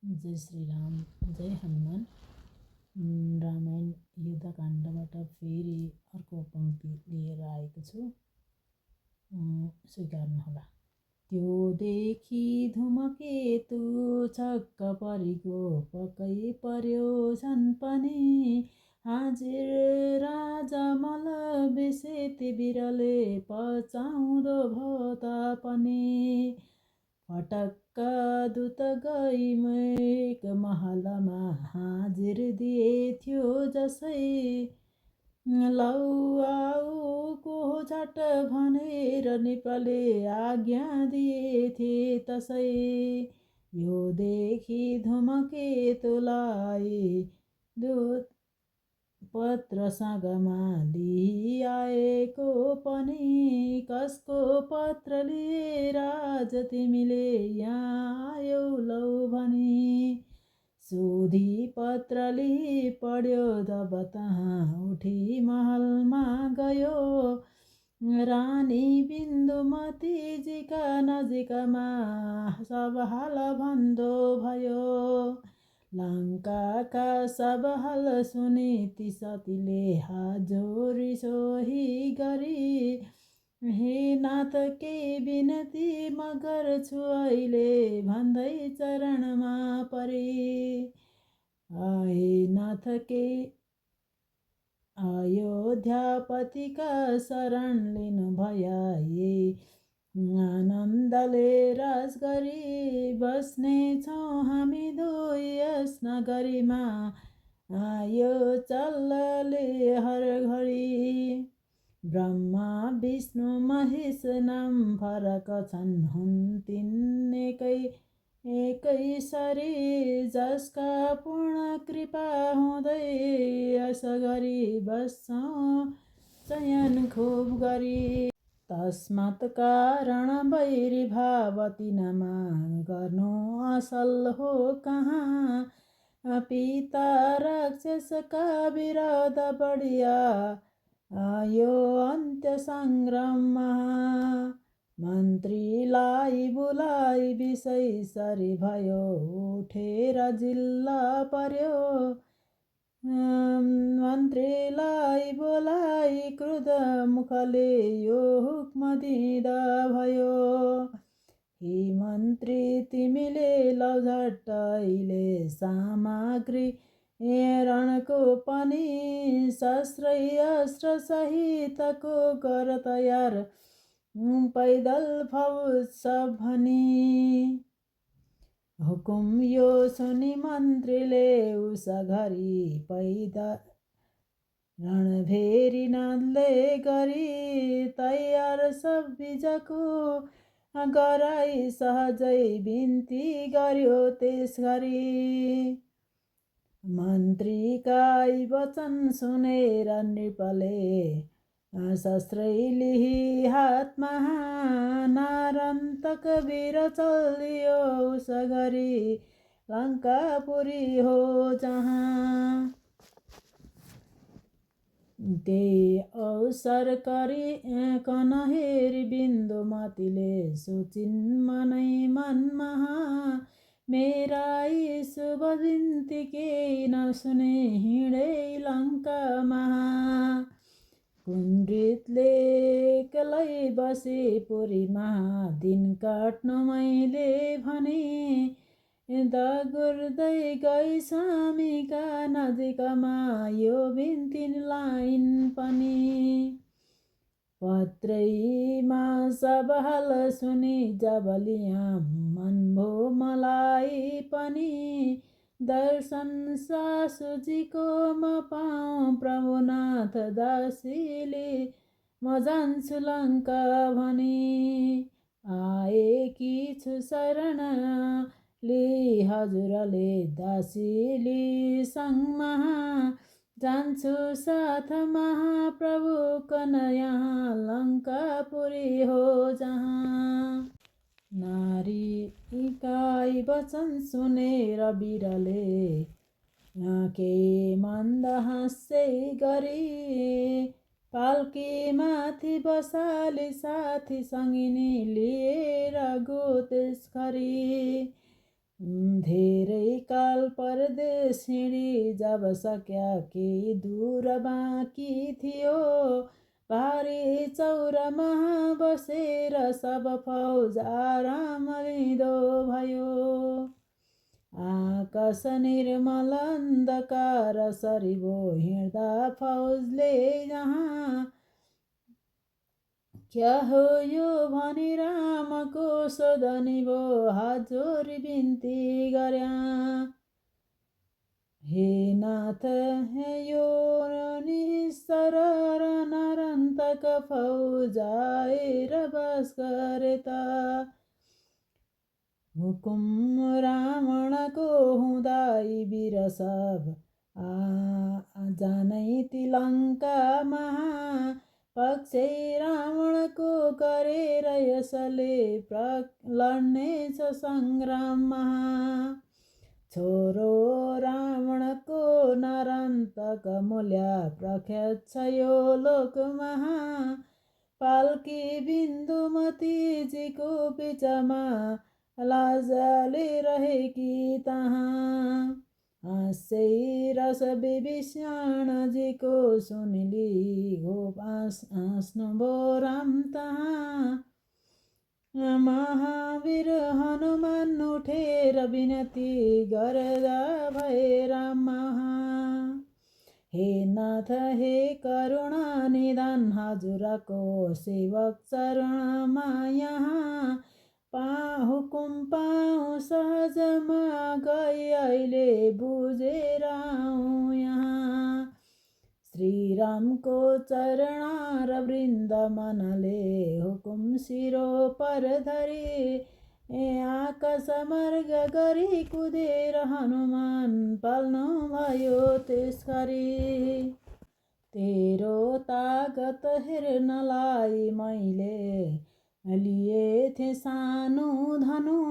जय श्रीराम, जय हनुमान। रामायण युद्धकाण्डबाट फेरि अर्को पङ्क्ति लिएर आएको छु, स्वीकार्नुहोला। त्यो देखि धुमकेतु छक्क परिगो, पक्कै पर्यो झन् पनि। हाजिर राजा मल बेसेती बिरले, पचाउँदो भो तापनि। फटक्क दूत गई मेघ महलमा, हाजिर दिए थियो जसै। लौ आऊ को झट भनेर निपले, आज्ञा दिए थिए तसै। यो देखि धुमकेतुलाई दूत पत्र सँगमा लिआएको पनि। कसको पत्र लिए राज तिमीले यहाँ आयौ लौ भनी। सोधी पत्र लिई पढ्यो तब तहाँ उठी महलमा गयो। रानी बिन्दुमतीजीका नजिकमा सब हाल भन्दो भयो। लङ्काका सब हाल सुनि ती सतीले हात जोडी सोही गरी। हे नाथ केही बिनती म गर्छु अहिले, भन्दै चरणमा परी। हे नाथ केही अयोध्यापतिका शरण लिनु भया। आनन्दले राज गरी बस्नेछौँ हामी दुई यस नगरीमा। यो चल्लले हर घडी। ब्रह्मा विष्णु महेश नाम फरक छन्, हुन् तिन एकै सरी। जसका पूर्ण कृपा हुँदै यस गरी बस्छौँ चयन खुब गरी। तस्मात् कारण वैरी भाव तिनमा, गर्नु असल हो कहाँ। पिता राक्षसका विरोध बढिया, यो अन्त्य सङ्ग्राममा। मन्त्रीलाई बोलाई विषय सरी भयो, उठेर जिल्ला पर्यो। मन्त्रीलाई बोलाई क्रुद्ध मुखले यो हुक्म दिँदा भयो। हे मन्त्री तिमीले लौ झट्ट अहिले सामग्री रणको पनि। शस्त्र अस्त्र सहितको गर तयार, पैदल फौज सब भनी। हुकुम यो सुनि मन्त्रीले उस घरी, पैदल रणभेरी नादले गरी। तयार सब बिजको गराई सहजै बिन्ती गर्यो त्यस घरी। मन्त्रीका वचन सुनेर नृपले, शस्त्रै लिई हातमा। नारान्तक वीर चल्यो उस घरी, लङ्कापुरी हो जहाँ। त्यही अवसर कन हेरी बिन्दुमतीले, सोचिन् मनै मनमा। मेरा यी शुभ बिन्ती केही नसुने, हिँडे लङ्कामा। कुण्डितले एक्लै बसी पुरीमा, दिन काट्नु मैले भने। दगुर्दै गई स्वामीका नजिकमा, यो बिन्ती लाइन पनि। पत्रैमा सब हाल सुनि जब लिया, मन भो मलाई पनि। दर्शन सासुजीको म पाऊँ प्रभुनाथ दासीले, म जान्छु लङ्का भनी। आएकी छु शरण लिई हजुरले, दासीली सङ्गमा। जान्छु साथ महाप्रभु कन यहाँ, लङ्कापुरी हो जहाँ। नारीका वचन सुनेर वीरले, के मन्द हाँस्यै गरी। पाल्की माथि बसाली साथी सङ्गिनी लिएर गो त्यस घरी। धेरै काल परदेश हिँडी जब सक्या केही दूर बाँकी थियो, भारी चौरमा बसेर सब फौज आराम लिँदो भयो। आकाश निर्मल अन्धकार सरिबो हिँड्दा फौजले जहाँ, क्या हो यो भनी रामको सोधनी भो हात जोरी बिन्ती गर्या। हे नाथ हे यो निस्तर र नरन्तक फौज आएर बस गरे त, हुकुम रावणको हुँदा यी वीर सब जानै ती लङ्कामा, पक्षै रावणको गरेर यसले लड्नेछ सङ्ग्राममा। छोरो रावणको नरन्तक मूल्य प्रख्यात छ यो लोकमा, पाल्की बिन्दुमतीजीको बिचमा लाजले रहेकी तहाँ। हाँसै रस विभीषणजीको सुनली गोप हाँस्नुभयो राम तहाँ। महावीर हनुमान उठेर विनती गर्दा भए राम महा। हे नाथ हे करुणा निधान हजुरको सेवक चरणमा यहाँ, हुकुम पाऊँ सहजमा गई अहिले बुझेर आऊँ यहाँ। श्रीरामको चरण र वृन्द मनले हुकुम शिरो पर धरी, आकाश मार्ग गरी कुदेर हनुमान पाल्नु भयो त्यसगरी। तेरो तागत हेर्नलाई मैले लिएथे सानो धनु,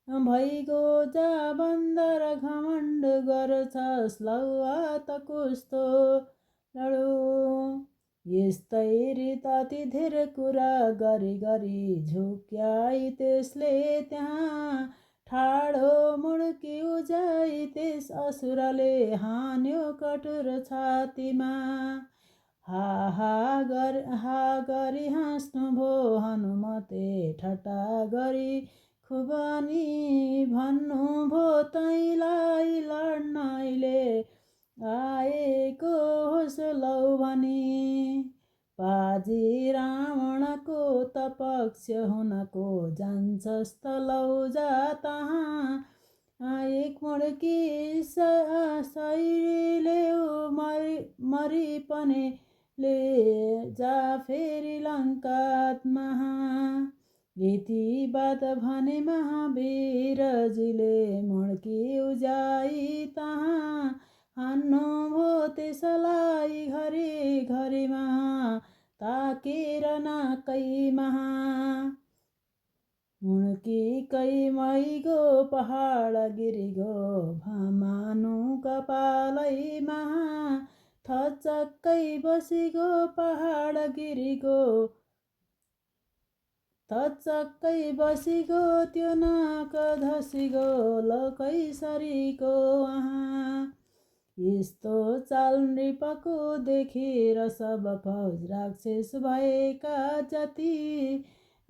भइगो जा बन्दर घमण्ड गर्छस् लौवा त कस्तो लडो। यस्तै रीति धेर कुरा गरी गरी झुक्याई त्यसले त्यहाँ, ठाडो मुड्की उजाई त्यस असुरले हान्यो कठोर छातीमा। हा गरी हाँस्नुभयो हनुमते ठट्टा गरी खुबनी, भन्नुभयो तैँलाई लड्न अहिले आएको होस् लौ भनी। पाजी रावणको त पक्ष हुनको जान्छस् त लौ जा तहाँ, एक मुड्की शैलीले मरि पनि ले जा फेरि लङ्कामा। यति बात भने महावीरजीले मुड्की उजाई तहाँ, हान्नुभयो त्यसलाई घरी घरीमा ताकेर नाकैमा। मुड्कीकै मैगो पहाड गिरिगो भामानु कपालैमा, थचक्कै बसिगो पहाड गिरिगो, थचक्कै बसिगो त्यो नाक धसिगो लकैसरीको वहाँ। यस्तो चाल नृपको देखेर सब फौज राक्षस भएका जति,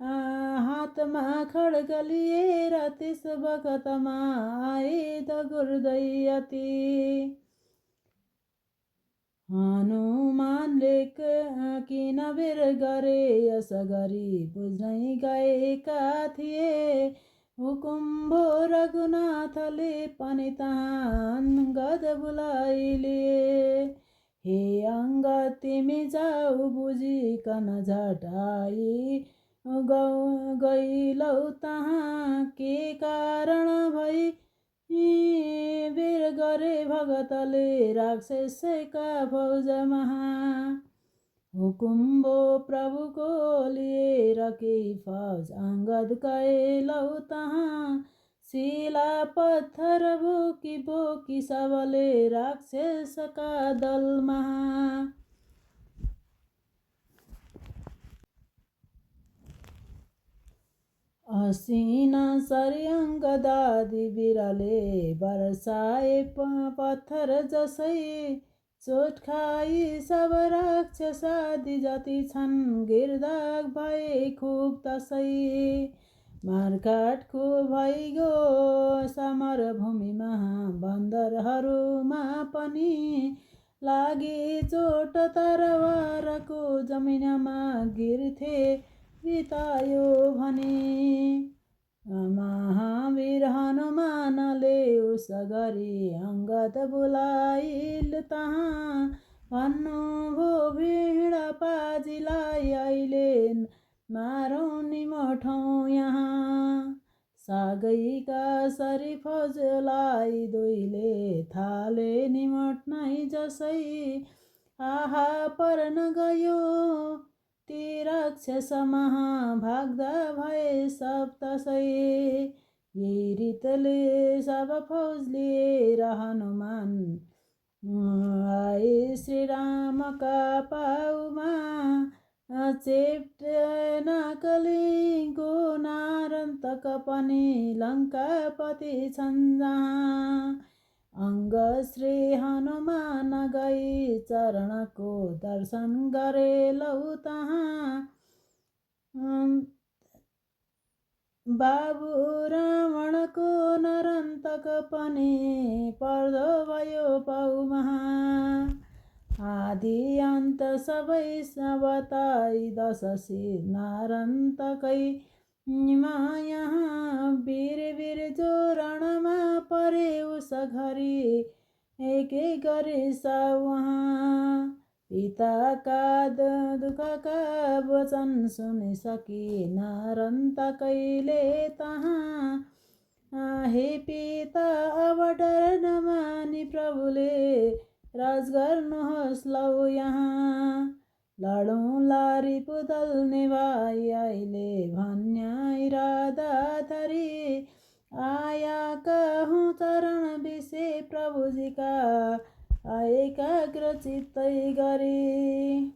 हातमा खड्ग लिएर त्यस बखतमा आए दगुर्दै अति। हनुमानले किन बेर गरे यसगरी बुझ्नै गएका थिए, हुकुम भयो रघुनाथले पनि तहाँ अङ्गद बोलाइलिए। हे अङ्गद तिमी जाऊ बुझिकन झटाई गइलौ तहाँ, के कारण भई बेर गरे भगतले राक्षसका फौज महा। हुकुम भयो प्रभुको लिएर केही फौज अङ्गद गएलौ तहाँ, शिला पत्थर बोकी बोकी सबले राक्षसका दल महा। असिना सरियङ्ग दादी बिराले बरसाए पत्थर जसै चोट खाई सब राक्षसादि जति छन् गिर्दाग भए खुब तसै मारकाटको भइगयो समरभूमिमा बन्दरहरूमा पनि लागे चोट तरवारको जमिनमा गिर्थे बितायो भने महावीर हनुमानले उस गरी अङ्गद बोलाइल तहाँ भन्नुभयो भिड पाजीलाई अहिले मारौँ निमठौँ यहाँ सागैका सरी फौजलाई दुईले थाले निमट्नै जसै आहा पर्न गयो ती राक्षस महा भाग्दा भए सब तसै यही रीतले सब फौज लिएर हनुमान आए श्रीरामका पाउमा चेप्टे नाकलिङ्गो नारन्तक पनि लङ्कापति छन् जहाँ अङ्ग श्री हनुमान गई चरणको दर्शन गरे लौ तहाँ बाबु रावणको नरन्तक पनि पर्दो भयो पाउमा आदि अन्त सबै बताई दशशिर नारन्तकै यहाँ वीर वीर जो रणमा परे उस घरी एक एक गरी उहाँ पिताका दुःखका वचन सुनिसकी नारन्तकैले तहाँ हे पिता अब डर नमानी प्रभुले राज गर्नुहोस् लौ यहाँ लडौँ लारी पुतल निभाइ अहिले भन्या इरादा धरी आया कहूँ चरण विषे प्रभुजीका एकाग्र चित्तै गरी